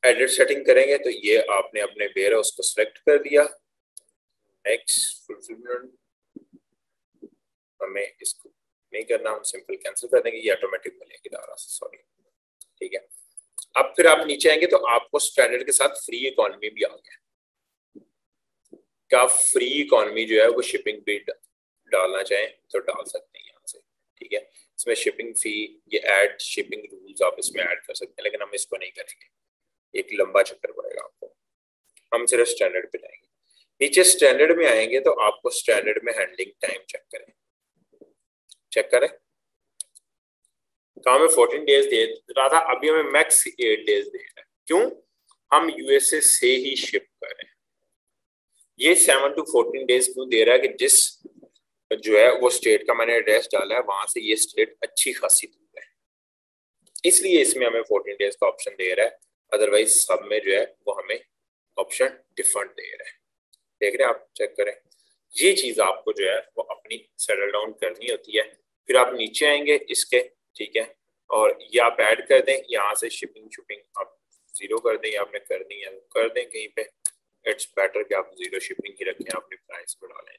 Speaker 2: एडिट सेटिंग करेंगे तो ये आपने अपने वेयर हाउस को सिलेक्ट कर दिया, नेक्स्ट फुलफिलमेंट, हमें इसको नहीं करना, हम सिंपल कैंसिल कर देंगे, ये ऑटोमेटिक मिलेगी दोबारा से, सॉरी, ठीक है। अब फिर आप नीचे आएंगे तो आपको स्टैंडर्ड के साथ फ्री इकोनॉमी भी आ गया, क्या फ्री इकोनॉमी जो है वो शिपिंग भी डालना चाहें तो डाल सकते हैं यहाँ से, ठीक है। इसमें शिपिंग फी, ये ऐड शिपिंग रूल्स आप इसमें ऐड कर सकते हैं, लेकिन हम इसको नहीं करेंगे, एक लंबा चक्कर पड़ेगा आपको, हम सिर्फ स्टैंडर्ड पे जाएंगे। नीचे स्टैंडर्ड में आएंगे तो आपको स्टैंडर्ड में हैंडलिंग टाइम चेक करें, काम में 14 डेज दे रहा था, अभी हमें मैक्स 8 डेज दे रहा है, क्यों, हम यूएसए से ही शिप कर रहे हैं। ये 7 to 14 डेज क्यों दे रहा है कि जिस जो है वो स्टेट का मैंने एड्रेस डाला है वहां से ये स्टेट अच्छी खासी दूर है, इसलिए इसमें हमें 14 डेज का ऑप्शन दे रहा है, अदरवाइज सब में जो है वो हमें ऑप्शन डिफरेंट दे रहा है। देख रहे हैं आप, चेक करें, ये चीज आपको जो है वो अपनी सेटल डाउन करनी होती है। फिर आप नीचे आएंगे इसके, ठीक है, और ये आप ऐड कर दें, यहाँ से शिपिंग आप 0 कर दें, या आपने करनी है कर दें कहीं पे, इट्स बेटर कि आप 0 शिपिंग ही रखें, अपने प्राइस को डालें।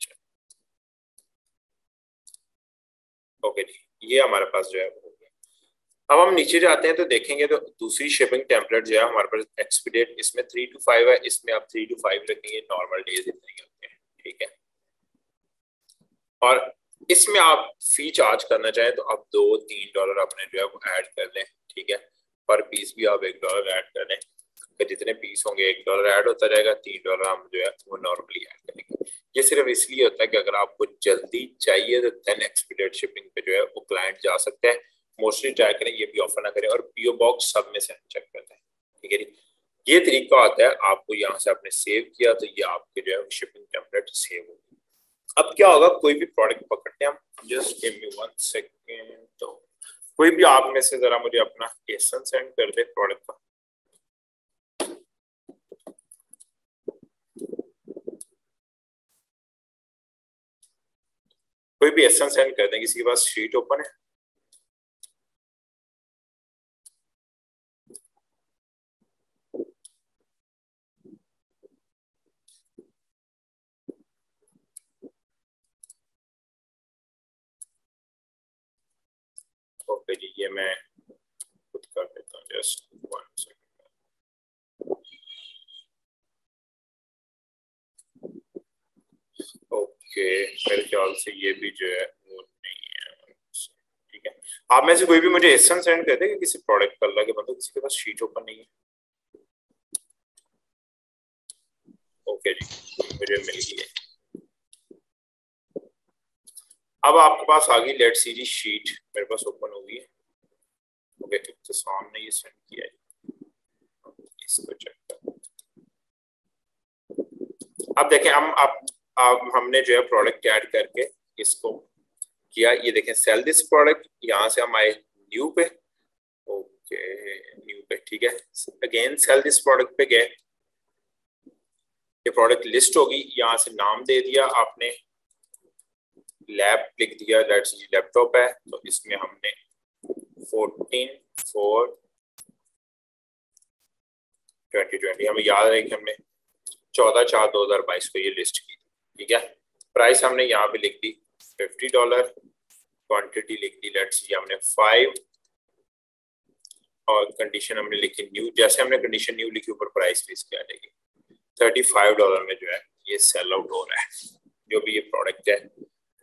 Speaker 2: ओके जी, ये हमारे पास जो है हो गया। अब हम नीचे जाते हैं तो देखेंगे तो दूसरी शिपिंग टेम्पलेट जो है हमारे पास एक्सपीडिएट, इसमें 3 to 5 है, इसमें आप 3 to 5 रखेंगे, नॉर्मल डेज इतने ही होते हैं, ठीक है। और इसमें आप फी चार्ज करना चाहें तो आप $2-3 अपने जो है वो ऐड कर लें, ठीक है, पर पीस भी आप $1 ऐड कर लें, तो जितने पीस होंगे $1 ऐड होता जाएगा, $3 हम जो है वो नॉर्मली ऐड करेंगे। ये सिर्फ इसलिए होता है कि अगर आपको जल्दी चाहिए तो देन एक्सपीडिएट शिपिंग पे जो है वो क्लाइंट जा सकते हैं, मोस्टली ट्राई करें ये भी ऑफर ना करें, और पीओ बॉक्स सब में से चेक करते हैं, ठीक है। ये तरीका आता है, आपको यहाँ से आपने सेव किया तो ये आपके जो है शिपिंग टेम्पलेट सेव होगी। अब क्या होगा, कोई भी प्रोडक्ट पकड़ते हैं हम, जस्ट गिव मी 1 सेकेंड, तो कोई भी आप में से जरा मुझे अपना एसन सेंड कर दे प्रोडक्ट का, कोई भी एसन सेंड कर दें, किसी के पास शीट ओपन है, ओके जी, ये मैं खुद कर देता हूँ, जस्ट 1 सेकेंड। ओके, मेरे ख्याल से ये भी जो है वो नहीं है, ठीक है। आप में से कोई भी मुझे एसन सेंड कर दे कि किसी प्रोडक्ट का, अल्लाह के बंदे किसी के पास शीट ओपन नहीं है। ओके जी, मुझे मिल गई है। अब आपके पास आ गई, लेट्स सी जी, शीट मेरे पास ओपन हो गई है। ओके, तो सामने ये सेंड किया है, इसको चेक कर। अब देखें, अब हमने जो है प्रोडक्ट ऐड करके इसको किया, ये देखें सेल दिस प्रोडक्ट, यहाँ से हम आए न्यू पे, ओके न्यू पे, ठीक है, अगेन सेल दिस प्रोडक्ट पे गए, ये प्रोडक्ट लिस्ट होगी, यहाँ से नाम दे दिया आपने, लैब लिख दिया, लेट्स सी लैपटॉप है, तो इसमें हमने 14/4/2020, हमें याद रहे कि हमने 14/4/2022 को ये लिस्ट की, ठीक है। प्राइस हमने यहाँ पे लिख दी $50, क्वांटिटी लिख दी लेट्स सी हमने 5, और कंडीशन हमने लिखी न्यू, जैसे हमने कंडीशन न्यू लिखी ऊपर प्राइस भी इसकी आ जाएगी। $35 में जो है ये सेल आउट हो रहा है, जो भी ये प्रोडक्ट है।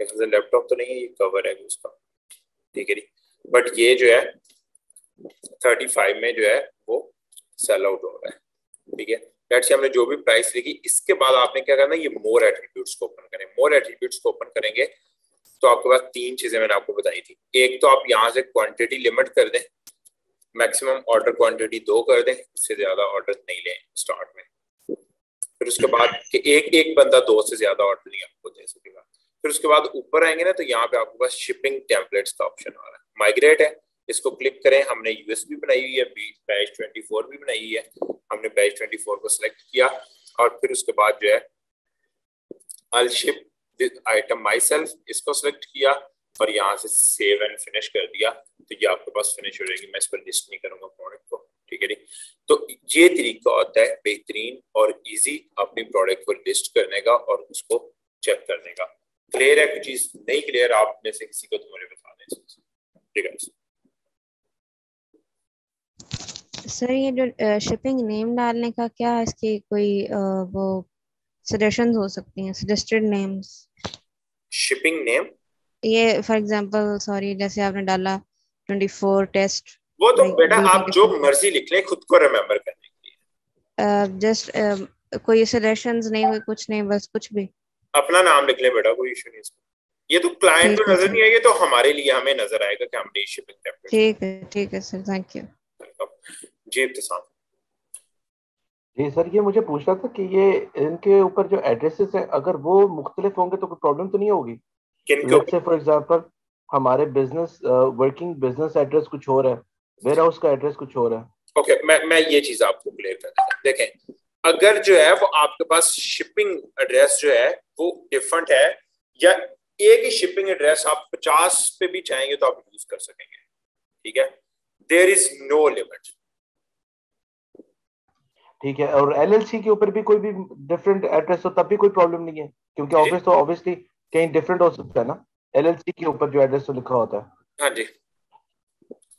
Speaker 2: लैपटॉप तो नहीं है, ये कवर है उसका, ठीक है, बट ये जो है 35 में जो है वो सेल आउट हो रहा है, ठीक है। लेट्स से हमने जो भी प्राइस लिखी, इसके बाद आपने क्या करना है, ये मोर एट्रीब्यूट्स को ओपन करें। मोर एट्रीब्यूट्स को ओपन करेंगे तो आपके पास 3 चीजें मैंने आपको बताई थी। एक तो आप यहाँ से क्वांटिटी लिमिट कर दें, मैक्सिमम ऑर्डर क्वांटिटी 2 कर दें, इससे ज्यादा ऑर्डर नहीं लें स्टार्ट में। फिर उसके बाद कि एक एक बंदा 2 से ज्यादा ऑर्डर नहीं आपको दे सकेगा। फिर उसके बाद ऊपर आएंगे ना तो यहाँ पे आपके पास शिपिंग टेम्पलेट्स का ऑप्शन आ रहा है, माइग्रेट है, इसको क्लिक करें। हमने यूएस भी बनाई हुई है, बैच 24 भी बनाई हुई है, हमने बैच 24 को सिलेक्ट किया और फिर उसके बाद जो है I'll ship this item myself, इसको सिलेक्ट किया और यहाँ से सेव एंड फिनिश कर दिया तो ये आपके पास फिनिश हो जाएगी। मैं इस पर लिस्ट नहीं करूंगा प्रोडक्ट को, ठीक है जी। तो ये तरीका होता है बेहतरीन और इजी अपनी प्रोडक्ट को लिस्ट करने का और उसको चेक करने का। क्लियर है? कुछ चीज नहीं क्लियर आप में से किसी को तो मुझे बता दें, ठीक है
Speaker 7: सर। ये जो शिपिंग नेम डालने का क्या इसकी कोई वो सजेशंस हो सकती हैं, सजेस्टेड नेम्स?
Speaker 2: शिपिंग नेम
Speaker 7: ये फॉर एग्जांपल सॉरी जैसे आपने डाला 24 टेस्ट,
Speaker 2: वो तो बेटा आप जो मर्जी लिख लें खुद को रिमेम्बर करने के लिए।
Speaker 7: जस्ट कोई सजेशंस नहीं, कोई कुछ नहीं, बस कुछ भी
Speaker 2: अपना नाम लिख ले बेटा, कोई इशू नहीं इसमें। ये तो क्लाइंट को नजर नहीं आएगा तो हमारे लिए हमें नजर आएगा कि हमने शिपिंग टेम्पलेट।
Speaker 7: ठीक है सर, थैंक यू
Speaker 2: जी। इब्तिसाम
Speaker 8: जी सर, ये मुझे पूछना था कि ये इनके ऊपर जो एड्रेसेस हैं अगर वो मुख्तलिफ होंगे तो कोई प्रॉब्लम तो नहीं होगी? लेट्स से फॉर एग्जांपल हमारे बिजनेस वर्किंग बिजनेस एड्रेस कुछ और है, वेयर हाउस का एड्रेस कुछ और है।
Speaker 2: ओके, मैं ये चीज आपको क्लियर कर देता हूं। देखें, अगर जो है वो आपके पास शिपिंग एड्रेस जो है वो डिफरेंट है या एक ही शिपिंग एड्रेस आप 50 पे भी चाहेंगे तो आप यूज कर सकेंगे, ठीक है। देयर इज नो लिमिट,
Speaker 8: ठीक है। और एलएलसी के ऊपर भी कोई भी डिफरेंट एड्रेस हो तब भी कोई प्रॉब्लम नहीं है, क्योंकि ऑफिस तो ऑब्वियसली कहीं डिफरेंट हो सकता है ना। एलएलसी के ऊपर जो एड्रेस तो लिखा होता है,
Speaker 2: हाँ जी,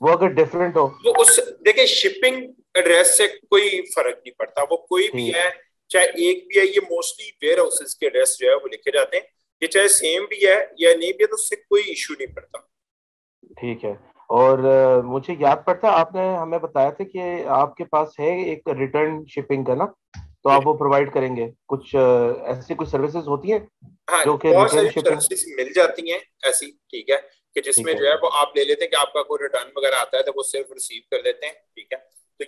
Speaker 8: वो अगर डिफरेंट हो
Speaker 2: वो उस देखिए शिपिंग एड्रेस से कोई फर्क नहीं पड़ता, वो कोई भी है चाहे एक भी है। ये मोस्टली वेयर हाउसेस के एड्रेस जो है वो लिखे जाते हैं, ये चाहे सेम भी है या नहीं भी है तो उससे कोई इशू नहीं पड़ता,
Speaker 8: ठीक है। और मुझे याद पड़ता आपने हमें बताया था कि आपके पास है एक रिटर्न शिपिंग का ना, तो आप वो प्रोवाइड करेंगे। कुछ ऐसी कुछ सर्विसेज होती हैं
Speaker 2: हाँ,
Speaker 8: जो कि
Speaker 2: बहुत सारी
Speaker 8: रिटर्न शिपिंग
Speaker 2: सर्विसेज मिल जाती हैं ऐसी, ठीक है, कि जिसमें जो है वो आप ले लेते हैं कि आपका कोई रिटर्न वगैरह आता है तो वो सिर्फ रिसीव कर लेते हैं, ठीक है। तो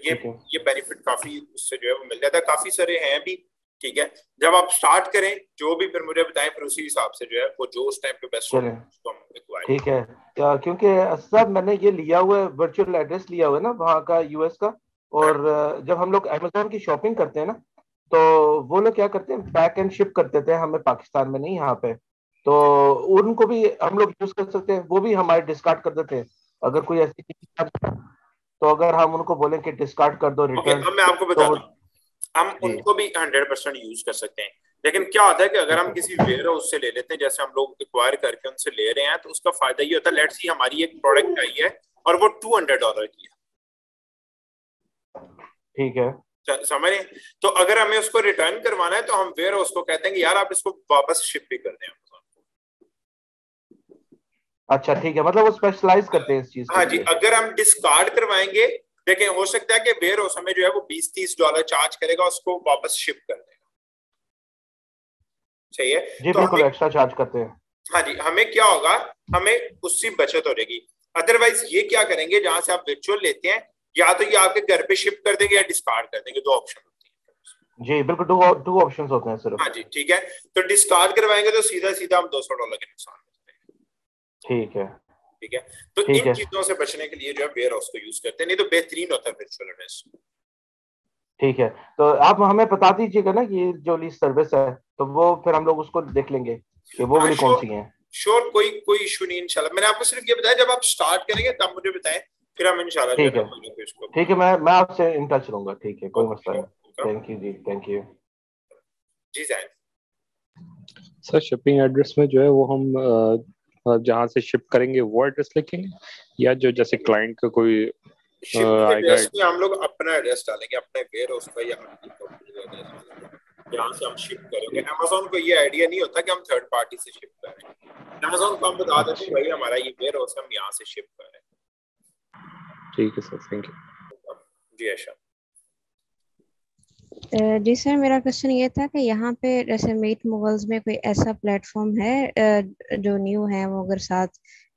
Speaker 2: ये बेनिफिट काफी उससे जो है वो मिल जाता है, काफी सारे हैं भी, ठीक है। जब आप स्टार्ट करें जो भी फिर मुझे बताएं, फिर उसी हिसाब से जो है वो जो उस टाइम पे बेस्ट हो उसको हम रिक्वायर,
Speaker 8: ठीक है। क्योंकि सब मैंने ये लिया हुआ है, वर्चुअल एड्रेस लिया हुआ है ना वहाँ का, यूएस का। और जब हम लोग अमेज़न की शॉपिंग करते हैं ना तो वो लोग क्या करते हैं, पैक एंड शिप कर देते हैं हमें, पाकिस्तान में नहीं, यहाँ पे। तो उनको भी हम लोग यूज कर सकते हैं, वो भी हमारे डिस्कार्ड कर देते हैं अगर कोई ऐसी चीज। तो अगर हम उनको बोलें कि डिस्कार्ड कर दो रिटर्न,
Speaker 2: मैं आपको बताता हूँ, हम उनको भी 100% यूज कर सकते हैं। लेकिन क्या होता है कि अगर हम किसी वेयर हाउस से ले लेते हैं, जैसे हम लोग एक्वायर करके उनसे ले रहे हैं, तो उसका फायदा ये होता है, लेट्स सी हमारी एक प्रोडक्ट आई है और वो $200 की है,
Speaker 8: ठीक है,
Speaker 2: समझ रहे हैं। तो अगर हमें उसको रिटर्न करवाना है तो हम वेयर हाउस को कहते हैं कि यार आप इसको वापस शिप भी कर दें अमेज़न को।
Speaker 8: अच्छा ठीक है, मतलब वो स्पेशलाइज करते हैं इस चीज।
Speaker 2: हाँ जी, अगर हम डिस्कार्ड करवाएंगे, देखें हो सकता है कि वेयर हाउस हमें जो है वो $20-30 चार्ज करेगा, उसको वापस शिप कर देगा, सही है
Speaker 8: जी,
Speaker 2: तो
Speaker 8: बिल्कुल एक्स्ट्रा चार्ज करते हैं।
Speaker 2: हाँ जी, हमें क्या होगा, हमें उससे बचत हो जाएगी। अदरवाइज ये क्या करेंगे, जहां से आप वर्चुअल लेते हैं या तो ये आपके घर पे शिप कर देंगे या डिस्कार्ड कर देंगे, 2 ऑप्शन होती है।
Speaker 8: जी बिल्कुल, टू ऑप्शंस होते हैं सिर्फ।
Speaker 2: हाँ जी, ठीक है। तो डिस्कार्ड करवाएंगे तो सीधा सीधा हम $200 के नुकसान करते हैं,
Speaker 8: ठीक है,
Speaker 2: ठीक है। तो इन चीजों से बचने के लिए जो है वेयर हाउस को यूज करते हैं, नहीं तो बेहतरीन होता है वर्चुअल एड्रेस।
Speaker 8: ठीक है, तो आप हमें बता दीजिएगा ना कि जो लीज सर्विस है, तो वो फिर हम लोग उसको देख लेंगे कि वो वाली कौन सी है।
Speaker 2: श्योर, कोई इशू नहीं इंशाल्लाह। मैंने आपको सिर्फ ये बताया, जब आप स्टार्ट करेंगे तब मुझे बताएं, फिर हम इंशाल्लाह
Speaker 8: ठीक है, ठीक है, मैं आपसे इन टच रहूंगा, ठीक है, कोई मसला नहीं। थैंक यू जी, थैंक यू
Speaker 2: जी। जाए
Speaker 6: सर, शिपिंग एड्रेस में जो है वो हम जहाँ से शिप करेंगे वो एड्रेस लिखेंगे या जो जैसे क्लाइंट का कोई
Speaker 2: एड्रेस में हम लोग अपना एड्रेस डालेंगे, अपने वेयर हाउस का या जहाँ से हम शिप करेंगे। अमेज़न को ये आइडिया नहीं होता कि हम थर्ड पार्टी से शिप कर रहे हैं, अमेज़न को हम बता देते हैं भाई हमारा ये वेयर हाउस हम यहाँ से शिप कर रहे हैं।
Speaker 6: ठीक है सर, थैंक यू
Speaker 2: जी। आशा
Speaker 7: जी सर, मेरा क्वेश्चन ये था कि यहाँ पे जैसे मीट मोगल्स में कोई ऐसा प्लेटफॉर्म है जो न्यू है, वो अगर साथ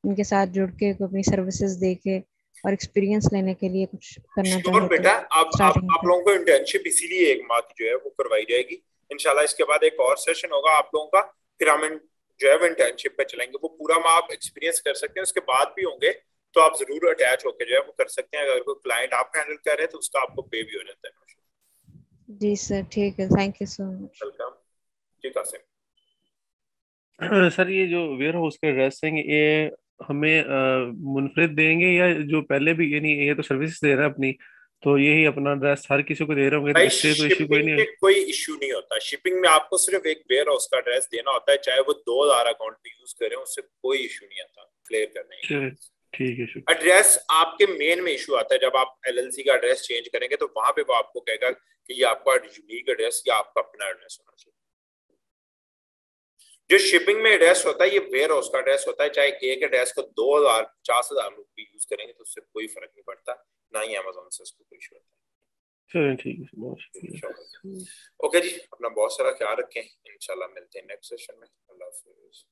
Speaker 7: इनके साथ जुड़ के कोई अपनी सर्विसेज दे के और एक्सपीरियंस लेने के लिए कुछ करना चाहिए?
Speaker 2: बेटा आप लोगों को इंटर्नशिप इसीलिए 1 माह की जो है वो करवाई जाएगी इंशाल्लाह इसके बाद एक और सेशन होगा आप लोगों का, फिर हम जो है इंटर्नशिप पे चलेंगे। वो पूरा आप एक्सपीरियंस कर सकते हैं, उसके बाद भी होंगे तो आप जरूर अटैच होकर जो है वो कर सकते हैं। अगर कोई क्लाइंट आप हैंडल कर रहे हैं तो उसका आपको पे भी हो जाता है।
Speaker 7: जी सर, ठीक है, thank you so much.
Speaker 2: Welcome जी कासिम।
Speaker 9: सर ये जो वेयर हाउस के ड्रेस हैं ये हमें मुनफरिद देंगे या जो पहले भी, यानी ये तो सर्विस दे रहा है अपनी, तो यही अपना ड्रेस हर किसी को दे रहे होंगे, तो
Speaker 2: भाई
Speaker 9: इससे तो इश्यू कोई
Speaker 2: शिपिंग
Speaker 9: नहीं
Speaker 2: में
Speaker 9: है?
Speaker 2: कोई इश्यू नहीं होता। शिपिंग में आपको सिर्फ एक वेयर हाउस का एड्रेस देना होता है, चाहे वो 2000 अकाउंट भी यूज करें, उससे कोई इशू नहीं आता क्लियर करने का।
Speaker 9: ठीक है शुक्रिया।
Speaker 2: एड्रेस आपके मेन में इशू आता है जब आप एलएलसी का एड्रेस चेंज करेंगे, तो वहां पे वो आपको कहेगा कि ये आपका यूनिक एड्रेस या आपका अपना एड्रेस होना चाहिए। जो शिपिंग में एड्रेस होता है ये वेयर हाउस का एड्रेस होता है, चाहे एक एड्रेस को 2000 50,000 लोग भी यूज करेंगे तो उससे कोई फर्क नहीं पड़ता, ना ही अमेज़न से उसको कोई इशू होता है।
Speaker 9: चलिए ठीक है, बहुत शुक्रिया।
Speaker 2: ओके जी, अपना बहुत सारा ख्याल रखें, इंशाल्लाह मिलते हैं नेक्स्ट सेशन में। अल्लाह हाफिज़।